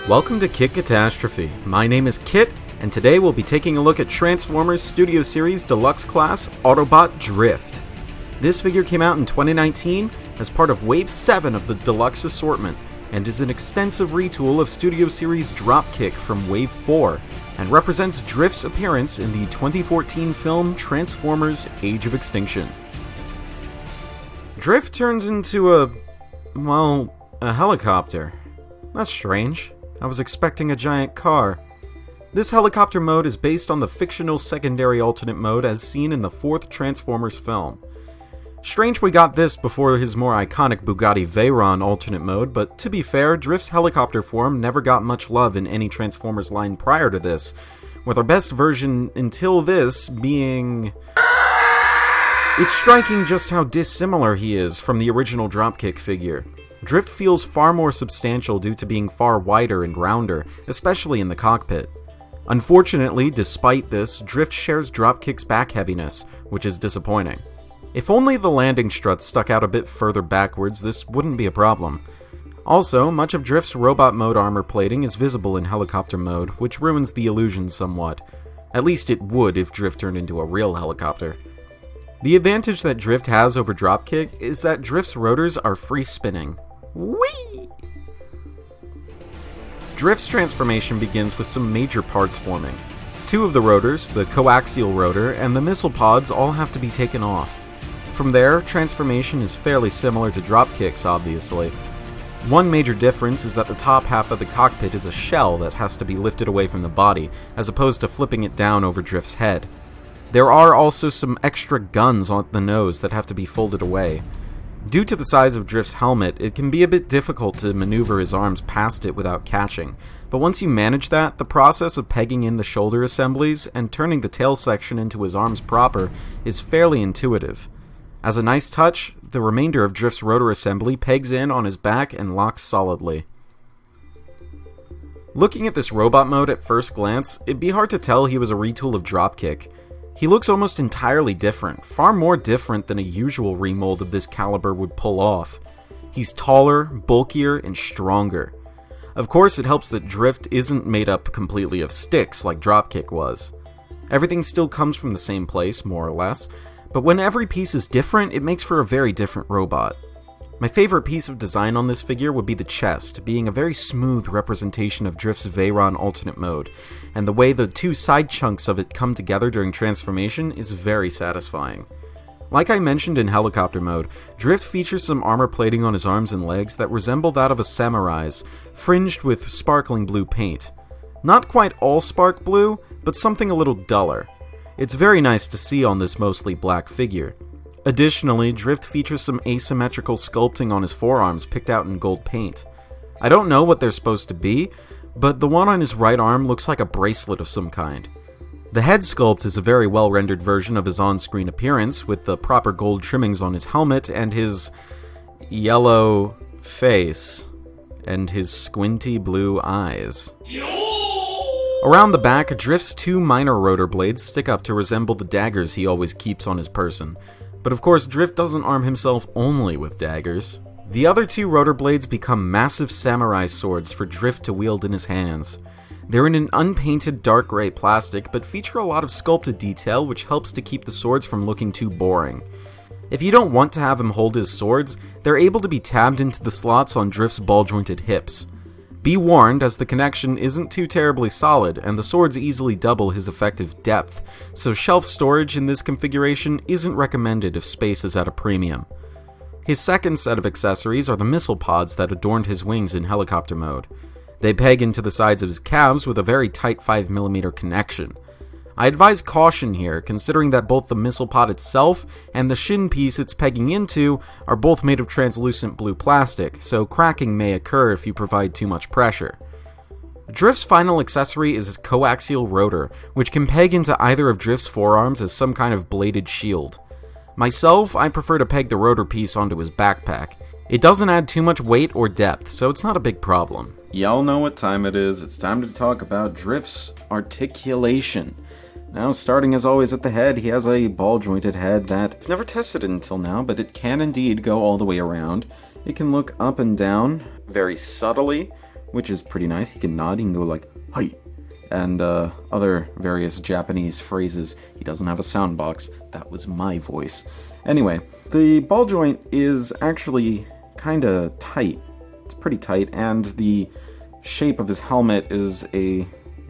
Welcome to Kit Katastrophe. My name is Kit, and today we'll be taking a look at Transformers Studio Series Deluxe Class Autobot Drift. This figure came out in 2019 as part of Wave 7 of the Deluxe assortment, and is an extensive retool of Studio Series Dropkick from Wave 4, and represents Drift's appearance in the 2014 film Transformers Age of Extinction. Drift turns into a helicopter. That's strange. I was expecting a giant car. This helicopter mode is based on the fictional secondary alternate mode as seen in the 4th Transformers film. Strange we got this before his more iconic Bugatti Veyron alternate mode, but to be fair, Drift's helicopter form never got much love in any Transformers line prior to this, with our best version until this being... It's striking just how dissimilar he is from the original Dropkick figure. Drift feels far more substantial due to being far wider and rounder, especially in the cockpit. Unfortunately, despite this, Drift shares Dropkick's back heaviness, which is disappointing. If only the landing struts stuck out a bit further backwards, this wouldn't be a problem. Also, much of Drift's robot mode armor plating is visible in helicopter mode, which ruins the illusion somewhat. At least it would if Drift turned into a real helicopter. The advantage that Drift has over Dropkick is that Drift's rotors are free spinning. Whee! Drift's transformation begins with some major parts forming. 2 of the rotors, the Coaxial Rotor and the missile pods, all have to be taken off. From there, transformation is fairly similar to Dropkick's, obviously. One major difference is that the top half of the cockpit is a shell that has to be lifted away from the body, as opposed to flipping it down over Drift's head. There are also some extra guns on the nose that have to be folded away. Due to the size of Drift's helmet, it can be a bit difficult to maneuver his arms past it without catching, but once you manage that, the process of pegging in the shoulder assemblies and turning the tail section into his arms proper is fairly intuitive. As a nice touch, the remainder of Drift's rotor assembly pegs in on his back and locks solidly. Looking at this robot mode at first glance, it'd be hard to tell he was a retool of Dropkick. He looks almost entirely different, far more different than a usual remold of this caliber would pull off. He's taller, bulkier, and stronger. Of course, it helps that Drift isn't made up completely of sticks like Dropkick was. Everything still comes from the same place, more or less, but when every piece is different, it makes for a very different robot. My favorite piece of design on this figure would be the chest, being a very smooth representation of Drift's Veyron alternate mode, and the way the 2 side chunks of it come together during transformation is very satisfying. Like I mentioned in helicopter mode, Drift features some armor plating on his arms and legs that resemble that of a samurai's, fringed with sparkling blue paint. Not quite all spark blue, but something a little duller. It's very nice to see on this mostly black figure. Additionally, Drift features some asymmetrical sculpting on his forearms picked out in gold paint. I don't know what they're supposed to be, but the one on his right arm looks like a bracelet of some kind. The head sculpt is a very well-rendered version of his on-screen appearance, with the proper gold trimmings on his helmet and his yellow face, and his squinty blue eyes. Around the back, Drift's 2 minor rotor blades stick up to resemble the daggers he always keeps on his person. But of course, Drift doesn't arm himself only with daggers. The other 2 rotor blades become massive samurai swords for Drift to wield in his hands. They're in an unpainted dark gray plastic, but feature a lot of sculpted detail which helps to keep the swords from looking too boring. If you don't want to have him hold his swords, they're able to be tabbed into the slots on Drift's ball-jointed hips. Be warned, as the connection isn't too terribly solid, and the swords easily double his effective depth, so shelf storage in this configuration isn't recommended if space is at a premium. His second set of accessories are the missile pods that adorned his wings in helicopter mode. They peg into the sides of his calves with a very tight 5mm connection. I advise caution here, considering that both the missile pod itself and the shin piece it's pegging into are both made of translucent blue plastic, so cracking may occur if you provide too much pressure. Drift's final accessory is his Coaxial Rotor, which can peg into either of Drift's forearms as some kind of bladed shield. Myself, I prefer to peg the rotor piece onto his backpack. It doesn't add too much weight or depth, so it's not a big problem. Y'all know what time it is. It's time to talk about Drift's Articulation. Now, starting as always at the head, he has a ball-jointed head that I've never tested it until now, but it can indeed go all the way around. It can look up and down very subtly, which is pretty nice. He can nod, he can go like, "Hi," and other various Japanese phrases. He doesn't have a sound box. That was my voice. Anyway, the ball joint is actually kinda tight. It's pretty tight, and the shape of his helmet is a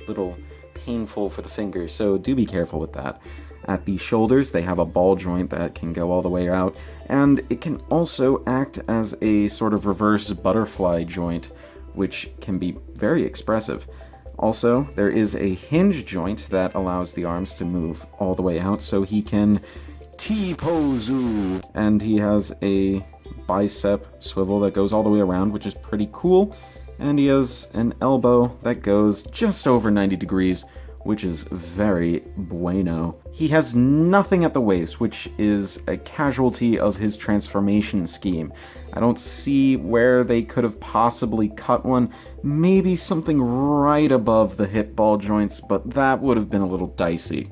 little painful for the fingers, so do be careful with that. At the shoulders, they have a ball joint that can go all the way out, and it can also act as a sort of reverse butterfly joint, which can be very expressive. Also, there is a hinge joint that allows the arms to move all the way out, so he can T-pose-oo, and he has a bicep swivel that goes all the way around, which is pretty cool, and he has an elbow that goes just over 90 degrees, which is very bueno. He has nothing at the waist, which is a casualty of his transformation scheme. I don't see where they could have possibly cut one. Maybe something right above the hip ball joints, but that would have been a little dicey.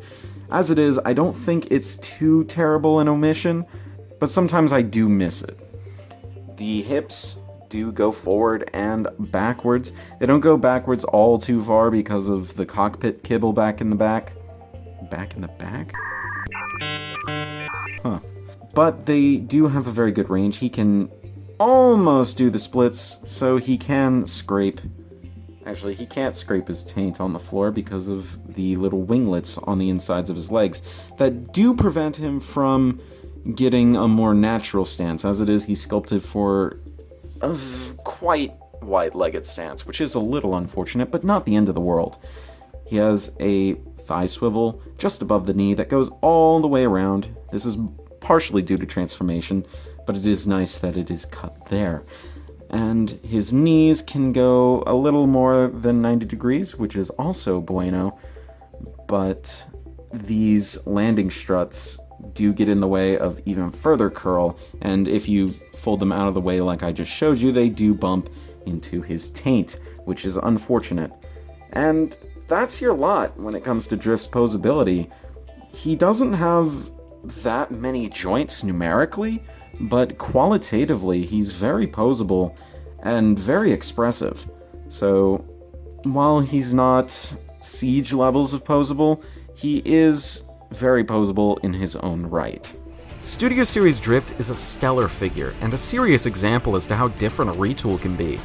As it is, I don't think it's too terrible an omission, but sometimes I do miss it. The hips do go forward and backwards. They don't go backwards all too far because of the cockpit kibble back in the back. Back in the back? Huh. But they do have a very good range. He can almost do the splits, so he can scrape. Actually, he can't scrape his taint on the floor because of the little winglets on the insides of his legs that do prevent him from getting a more natural stance. As it is, he's sculpted for a quite wide-legged stance, which is a little unfortunate, but not the end of the world. He has a thigh swivel just above the knee that goes all the way around. This is partially due to transformation, but it is nice that it is cut there. And his knees can go a little more than 90 degrees, which is also bueno, but these landing struts do get in the way of even further curl, and if you fold them out of the way like I just showed you, they do bump into his taint, which is unfortunate. And that's your lot when it comes to Drift's posability. He doesn't have that many joints numerically, but qualitatively he's very posable and very expressive. So while he's not Siege levels of posable, he is very posable in his own right. Studio Series Drift is a stellar figure, and a serious example as to how different a retool can be.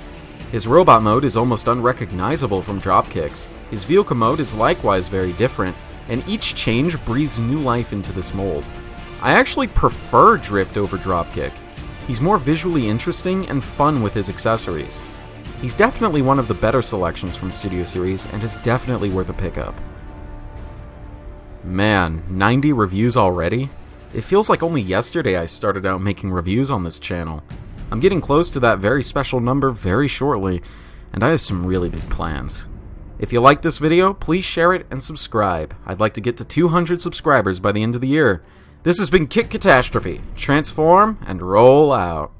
His robot mode is almost unrecognizable from dropkicks, his vehicle mode is likewise very different, and each change breathes new life into this mold. I actually prefer Drift over dropkick. He's more visually interesting and fun with his accessories. He's definitely one of the better selections from Studio Series, and is definitely worth a pickup. Man, 90 reviews already? It feels like only yesterday I started out making reviews on this channel. I'm getting close to that very special number very shortly, and I have some really big plans. If you like this video, please share it and subscribe. I'd like to get to 200 subscribers by the end of the year. This has been Katastrophe. Transform and roll out.